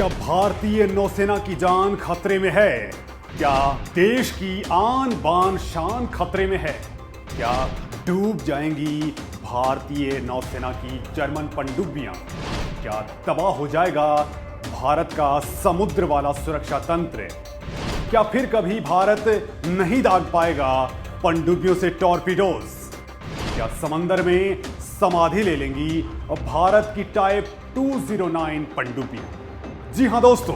क्या भारतीय नौसेना की जान खतरे में है? क्या देश की आन बान शान खतरे में है? क्या डूब जाएंगी भारतीय नौसेना की जर्मन पनडुब्बियां? क्या तबाह हो जाएगा भारत का समुद्र वाला सुरक्षा तंत्र? क्या फिर कभी भारत नहीं दाग पाएगा पनडुब्बियों से टॉर्पीडोज? क्या समंदर में समाधि ले लेंगी भारत की टाइप 209 पनडुब्बियां? जी हां दोस्तों,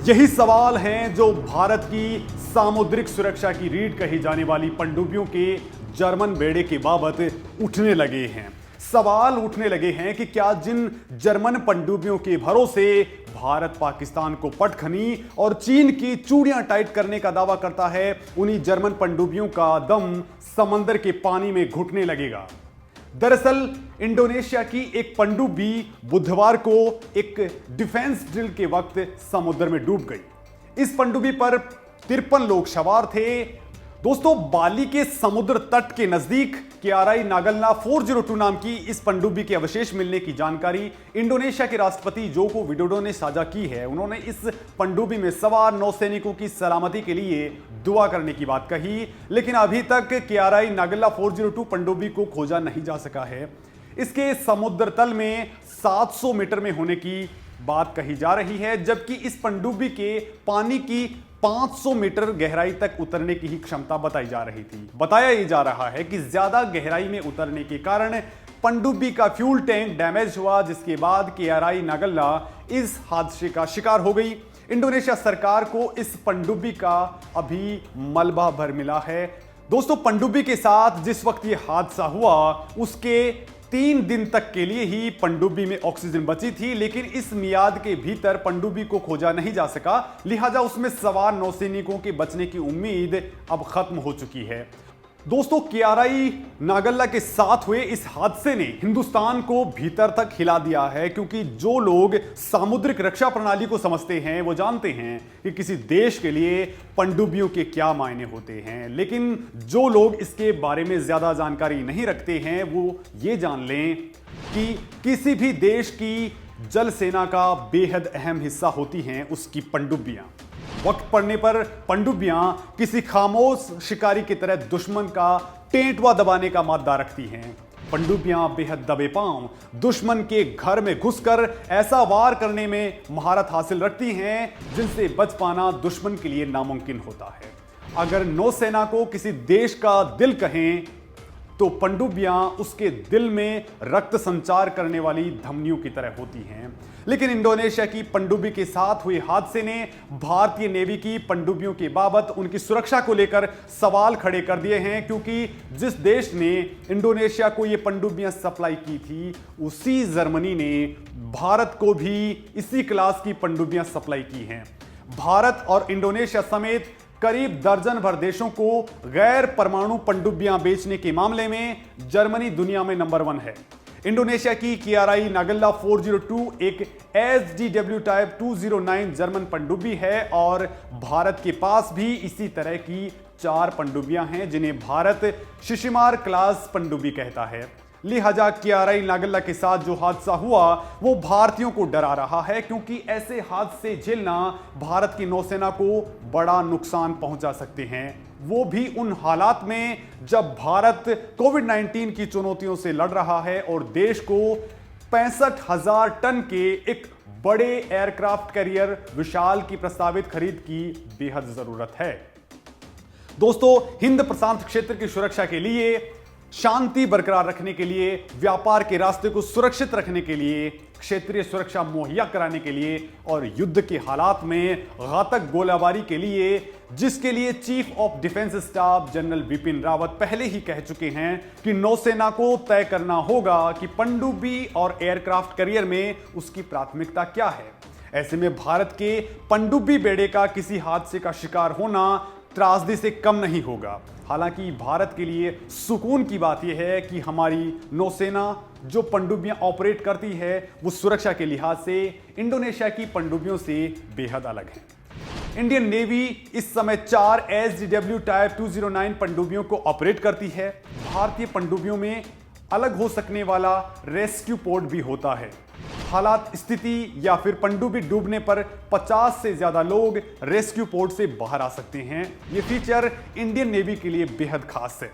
यही सवाल हैं जो भारत की सामुद्रिक सुरक्षा की रीढ़ कही जाने वाली पनडुब्बियों के जर्मन बेड़े के बाबत उठने लगे हैं। सवाल उठने लगे हैं कि क्या जिन जर्मन पनडुब्बियों के भरोसे भारत पाकिस्तान को पटखनी और चीन की चूड़ियां टाइट करने का दावा करता है, उन्हीं जर्मन पनडुब्बियों का दम समंदर के पानी में घुटने लगेगा। दरअसल इंडोनेशिया की एक पनडुब्बी बुधवार को एक डिफेंस ड्रिल के वक्त समुद्र में डूब गई। इस पनडुब्बी पर 53 लोग सवार थे। दोस्तों, बाली के समुद्र तट के नजदीक कियाराई नागल्ला 402 नाम की इस पनडुब्बी के अवशेष मिलने की जानकारी इंडोनेशिया के राष्ट्रपति जोको विडोडो ने साझा की है। उन्होंने इस पनडुब्बी में सवार नौसैनिकों की सलामती के लिए दुआ करने की बात कही, लेकिन अभी तक कियाराई नागल्ला 402 पनडुब्बी को खोजा नहीं जा सका है। इसके समुद्र तल में 700 मीटर में होने की बात कही जा रही है, जबकि इस पनडुब्बी के पानी की 500 मीटर गहराई तक उतरने की ही क्षमता बताई जा रही थी। बताया यह जा रहा है कि ज्यादा गहराई में उतरने के कारण पनडुब्बी का फ्यूल टैंक डैमेज हुआ, जिसके बाद कियाराई नागल्ला इस हादसे का शिकार हो गई। इंडोनेशिया सरकार को इस पनडुब्बी का अभी मलबा भर मिला है। दोस्तों, पनडुब्बी के साथ जिस वक्त यह हादसा हुआ उसके 3 दिन तक के लिए ही पनडुब्बी में ऑक्सीजन बची थी, लेकिन इस मियाद के भीतर पनडुब्बी को खोजा नहीं जा सका, लिहाजा उसमें सवार नौसैनिकों के बचने की उम्मीद अब खत्म हो चुकी है। दोस्तों, कियाराई नागल्ला के साथ हुए इस हादसे ने हिंदुस्तान को भीतर तक हिला दिया है, क्योंकि जो लोग सामुद्रिक रक्षा प्रणाली को समझते हैं वो जानते हैं कि किसी देश के लिए पनडुब्बियों के क्या मायने होते हैं, लेकिन जो लोग इसके बारे में ज्यादा जानकारी नहीं रखते हैं वो ये जान लें कि किसी भी देश की जल सेना का बेहद अहम हिस्सा होती हैं उसकी पनडुब्बियां। वक्त पड़ने पर पनडुब्बियां किसी खामोश शिकारी की तरह दुश्मन का टेंटवा दबाने का मादा रखती हैं। पनडुब्बियां बेहद दबे पांव दुश्मन के घर में घुसकर ऐसा वार करने में महारत हासिल रखती हैं जिनसे बच पाना दुश्मन के लिए नामुमकिन होता है। अगर नौसेना को किसी देश का दिल कहें तो पनडुब्बियां उसके दिल में रक्त संचार करने वाली धमनियों की तरह होती हैं। लेकिन इंडोनेशिया की पनडुब्बी के साथ हुए हादसे ने भारतीय नेवी की पनडुब्बियों के बाबत उनकी सुरक्षा को लेकर सवाल खड़े कर दिए हैं, क्योंकि जिस देश ने इंडोनेशिया को ये पनडुब्बियां सप्लाई की थी उसी जर्मनी ने भारत को भी इसी क्लास की पनडुब्बियां सप्लाई की हैं। भारत और इंडोनेशिया समेत करीब दर्जन भर देशों को गैर परमाणु पनडुब्बियां बेचने के मामले में जर्मनी दुनिया में नंबर 1 है। इंडोनेशिया की कियाराई नागल्ला 402 एक SDW टाइप 209 जर्मन पनडुब्बी है और भारत के पास भी इसी तरह की 4 पनडुब्बियां हैं जिन्हें भारत शिशिमार क्लास पनडुब्बी कहता है। लिहाजा कियाराई नागल्ला के साथ जो हादसा हुआ वो भारतीयों को डरा रहा है, क्योंकि ऐसे हादसे झेलना भारत की नौसेना को बड़ा नुकसान पहुंचा सकते हैं, वो भी उन हालात में जब भारत कोविड-19 की चुनौतियों से लड़ रहा है और देश को 65,000 टन के एक बड़े एयरक्राफ्ट कैरियर विशाल की प्रस्तावित खरीद की बेहद जरूरत है। दोस्तों, हिंद प्रशांत क्षेत्र की सुरक्षा के लिए, शांति बरकरार रखने के लिए, व्यापार के रास्ते को सुरक्षित रखने के लिए, क्षेत्रीय सुरक्षा मुहैया कराने के लिए और युद्ध के हालात में घातक गोलाबारी के लिए, जिसके लिए chief of defence staff general Bipin Rawat पहले ही कह चुके हैं कि नौसेना को तय करना होगा कि पनडुब्बी और एयरक्राफ्ट कैरियर में उसकी प्राथमिकता क्या है। ऐसे में भारत के पनडुब्बी बेड़े का किसी हादसे का शिकार होना त्रासदी से कम नहीं होगा। हालांकि भारत के लिए सुकून की बात यह है कि हमारी नौसेना जो पनडुब्बियां ऑपरेट करती है वो सुरक्षा के लिहाज से इंडोनेशिया की पनडुब्बियों से बेहद अलग है। इंडियन नेवी इस समय 4 SDW टाइप 209 पनडुब्बियों को ऑपरेट करती है। भारतीय पनडुब्बियों में अलग हो सकने वाला रेस्क्यू पोर्ट भी होता है। हालात स्थिति या फिर पनडुब्बी डूबने पर 50 से ज्यादा लोग रेस्क्यू पोर्ट से बाहर आ सकते हैं। यह फीचर इंडियन नेवी के लिए बेहद खास है।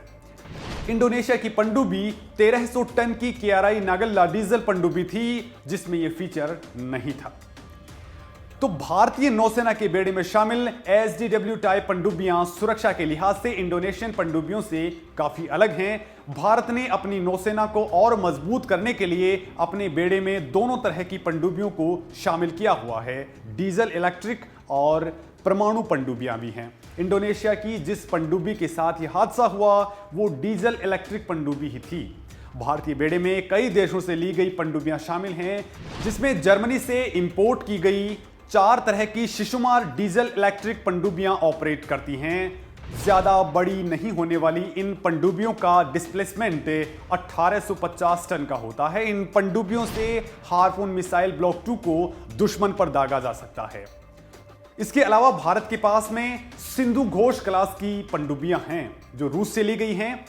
इंडोनेशिया की पनडुब्बी 1300 टन की KRI नागल्ला डीजल पनडुब्बी थी, जिसमें यह फीचर नहीं था। तो भारतीय नौसेना के बेड़े में शामिल SDW टाइप पनडुब्बियां सुरक्षा के लिहाज से इंडोनेशियन पनडुब्बियों से काफी अलग हैं। भारत ने अपनी नौसेना को और मजबूत करने के लिए अपने बेड़े में दोनों तरह की पनडुब्बियों को शामिल किया हुआ है। डीजल इलेक्ट्रिक और परमाणु पनडुब्बियां भी हैं। इंडोनेशिया की जिस पनडुब्बी के साथ यह हादसा हुआ वो डीजल इलेक्ट्रिक पनडुब्बी ही थी। भारतीय बेड़े में कई देशों से ली गई पनडुब्बियां शामिल हैं, जिसमें जर्मनी से इंपोर्ट की गई 4 तरह की शिशुमार डीजल इलेक्ट्रिक पनडुब्बियां ऑपरेट करती हैं। ज्यादा बड़ी नहीं होने वाली इन पनडुब्बियों का डिस्प्लेसमेंट 1850 टन का होता है। इन पनडुब्बियों से हार्पून मिसाइल ब्लॉक 2 को दुश्मन पर दागा जा सकता है। इसके अलावा भारत के पास में सिंधु घोष क्लास की पनडुब्बियां हैं, जो रूस से ली गई हैं।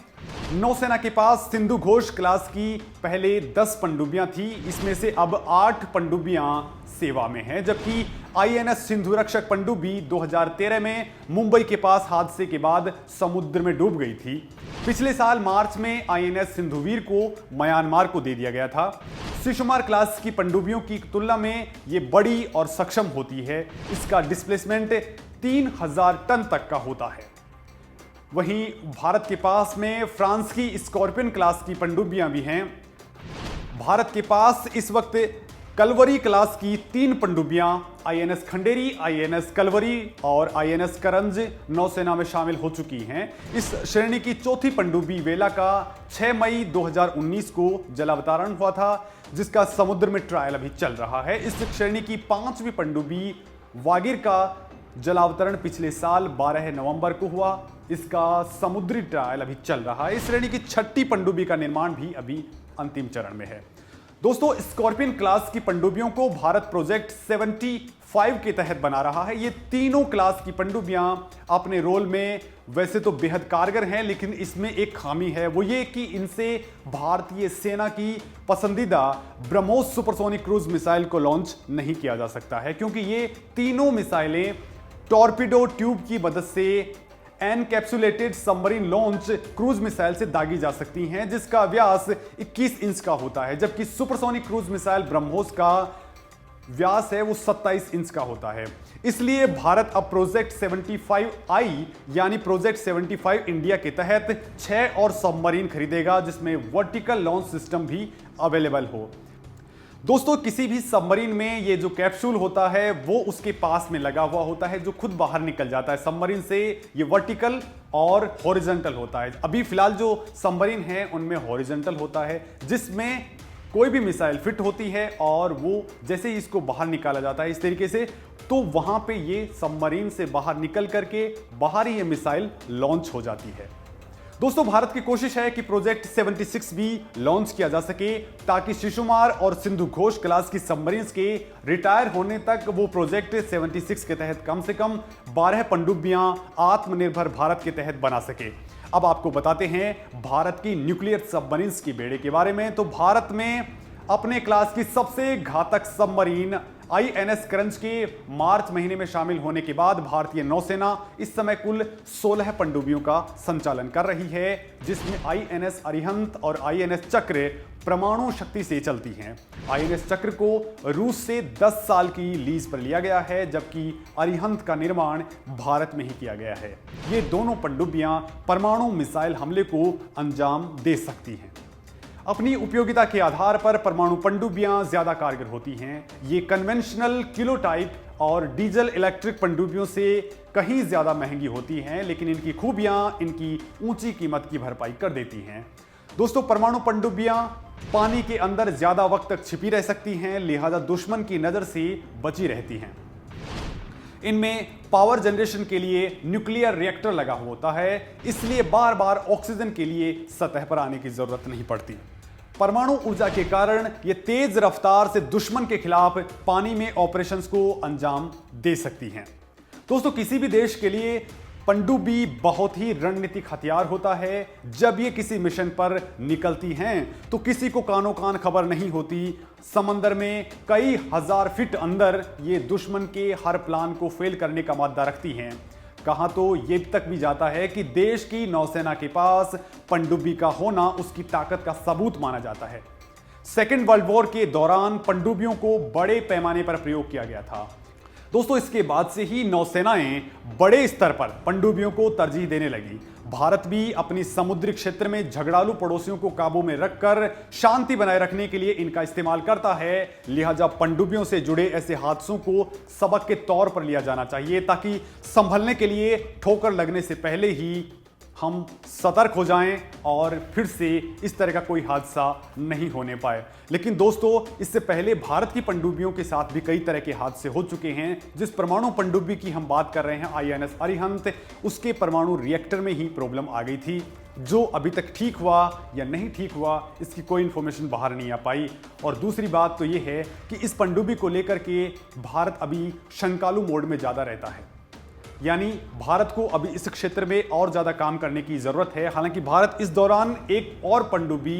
नौसेना के पास सिंधु घोष क्लास की पहले 10 पनडुब्बियां थी, इसमें से अब 8 पनडुब्बियां सेवा में हैं, जबकि INS सिंधु रक्षक पनडुब्बी 2013 में मुंबई के पास हादसे के बाद समुद्र में डूब गई थी। पिछले साल मार्च में INS सिंधुवीर को म्यांमार को दे दिया गया था। शिशुमार क्लास की पनडुब्बियों की तुलना में ये बड़ी और सक्षम होती है। इसका डिस्प्लेसमेंट 3000 टन तक का होता है। वहीं भारत के पास में फ्रांस की स्कॉर्पियन क्लास की पनडुब्बियां भी हैं। भारत के पास इस वक्त कलवरी क्लास की 3 पनडुब्बियां INS खंडेरी, INS कलवरी और INS करंज नौसेना में शामिल हो चुकी हैं। इस श्रेणी की चौथी पनडुब्बी वेला का 6 मई 2019 को जलावतरण हुआ था, जिसका समुद्र में ट्रायल अभी चल रहा है। इस श्रेणी की 5वीं पनडुब्बी वागिर का जलावतरण पिछले साल 12 नवंबर को हुआ। इसका समुद्री ट्रायल अभी चल रहा है। इस श्रेणी की 6ठी पनडुब्बी का निर्माण भी अभी अंतिम चरण में है। दोस्तों, स्कॉर्पियन क्लास की पनडुब्बियों को भारत प्रोजेक्ट 75 के तहत बना रहा है। ये तीनों क्लास की पनडुब्बियां अपने रोल में वैसे तो बेहद कारगर हैं, लेकिन इसमें एक खामी है, वो ये कि इनसे भारतीय सेना की पसंदीदा ब्रह्मोस सुपरसोनिक क्रूज मिसाइल को लॉन्च नहीं किया जा सकता है, क्योंकि ये तीनों मिसाइलें टॉर्पीडो ट्यूब की मदद से encapsulated submarine launch cruise missile से दागी जा सकती हैं, जिसका व्यास 21 इंच का होता है, जबकि सुपरसोनिक क्रूज मिसाइल ब्रह्मोस का व्यास है वो 27 इंच का होता है। इसलिए भारत अब प्रोजेक्ट 75I यानी प्रोजेक्ट 75 इंडिया के तहत 6 और सबमरीन खरीदेगा, जिसमें वर्टिकल लॉन्च सिस्टम भी अवेलेबल हो। दोस्तों, किसी भी सबमरीन में ये जो कैप्सूल होता है वो उसके पास में लगा हुआ होता है, जो खुद बाहर निकल जाता है सबमरीन से। ये वर्टिकल और हॉरिजॉन्टल होता है। अभी फिलहाल जो सबमरीन है उनमें हॉरिजॉन्टल होता है, जिसमें कोई भी मिसाइल फिट होती है और वो जैसे ही इसको बाहर निकाला जाता है इस तरीके से, तो वहां पे ये सबमरीन से बाहर निकल करके बाहर ही ये मिसाइल लॉन्च हो जाती है। दोस्तों, भारत की कोशिश है कि प्रोजेक्ट 76 भी लॉन्च किया जा सके, ताकि शिशुमार और सिंधु घोष क्लास की सबमरीन्स के रिटायर होने तक वो प्रोजेक्ट 76 के तहत कम से कम 12 पनडुब्बियां आत्मनिर्भर भारत के तहत बना सके। अब आपको बताते हैं भारत की न्यूक्लियर सबमरीन्स के बेड़े के बारे में। तो भारत में अपने क्लास की सबसे घातक सबमरीन INS करंज के मार्च महीने में शामिल होने के बाद भारतीय नौसेना इस समय कुल 16 पनडुब्बियों का संचालन कर रही है, जिसमें INS अरिहंत और INS चक्र परमाणु शक्ति से चलती हैं। INS चक्र को रूस से 10 साल की लीज पर लिया गया है, जबकि अरिहंत का निर्माण भारत में ही किया गया है। ये दोनों पनडुब्बियां परमाणु मिसाइल हमले को अंजाम दे सकती हैं। अपनी उपयोगिता के आधार पर परमाणु पनडुब्बियां ज्यादा कारगर होती हैं। ये कन्वेंशनल किलो टाइप और डीजल इलेक्ट्रिक पनडुब्बियों से कहीं ज्यादा महंगी होती हैं, लेकिन इनकी खूबियां इनकी ऊंची कीमत की भरपाई कर देती हैं। दोस्तों, परमाणु पनडुब्बियां पानी के अंदर ज्यादा वक्त तक छिपी रह सकती हैं, लिहाजा दुश्मन की नजर से बची रहती हैं। इनमें पावर जनरेशन के लिए न्यूक्लियर रिएक्टर लगा होता है, इसलिए बार बार ऑक्सीजन के लिए सतह पर आने की जरूरत नहीं पड़ती। परमाणु ऊर्जा के कारण ये तेज रफ्तार से दुश्मन के खिलाफ पानी में ऑपरेशंस को अंजाम दे सकती हैं। दोस्तों, किसी भी देश के लिए पनडुब्बी बहुत ही रणनीतिक हथियार होता है। जब ये किसी मिशन पर निकलती हैं तो किसी को कानो कान खबर नहीं होती। समंदर में कई हजार फीट अंदर ये दुश्मन के हर प्लान को फेल करने का मादा रखती हैं। कहां तो ये तक भी जाता है कि देश की नौसेना के पास पनडुब्बी का होना उसकी ताकत का सबूत माना जाता है। सेकेंड वर्ल्ड वॉर के दौरान पनडुब्बियों को बड़े पैमाने पर प्रयोग किया गया था। दोस्तों, इसके बाद से ही नौसेनाएं बड़े स्तर पर पनडुब्बियों को तरजीह देने लगी। भारत भी अपनी समुद्री क्षेत्र में झगड़ालू पड़ोसियों को काबू में रखकर शांति बनाए रखने के लिए इनका इस्तेमाल करता है। लिहाजा पनडुब्बियों से जुड़े ऐसे हादसों को सबक के तौर पर लिया जाना चाहिए, ताकि संभलने के लिए ठोकर लगने से पहले ही हम सतर्क हो जाएं और फिर से इस तरह का कोई हादसा नहीं होने पाए। लेकिन दोस्तों, इससे पहले भारत की पनडुब्बियों के साथ भी कई तरह के हादसे हो चुके हैं। जिस परमाणु पनडुब्बी की हम बात कर रहे हैं INS अरिहंत, उसके परमाणु रिएक्टर में ही प्रॉब्लम आ गई थी, जो अभी तक ठीक हुआ या नहीं ठीक हुआ इसकी कोई इंफॉर्मेशन बाहर नहीं आ पाई। और दूसरी बात तो यह है कि इस पनडुब्बी को लेकर के भारत अभी शंकालु मोड में ज्यादा रहता है, यानी भारत को अभी इस क्षेत्र में और ज्यादा काम करने की जरूरत है। हालांकि भारत इस दौरान एक और पनडुब्बी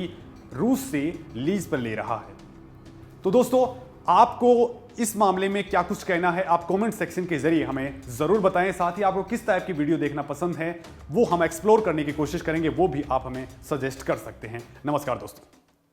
रूस से लीज पर ले रहा है। तो दोस्तों, आपको इस मामले में क्या कुछ कहना है, आप कमेंट सेक्शन के जरिए हमें जरूर बताएं। साथ ही आपको किस टाइप की वीडियो देखना पसंद है वो हम एक्सप्लोर करने की कोशिश करेंगे, वो भी आप हमें सजेस्ट कर सकते हैं। नमस्कार दोस्तों।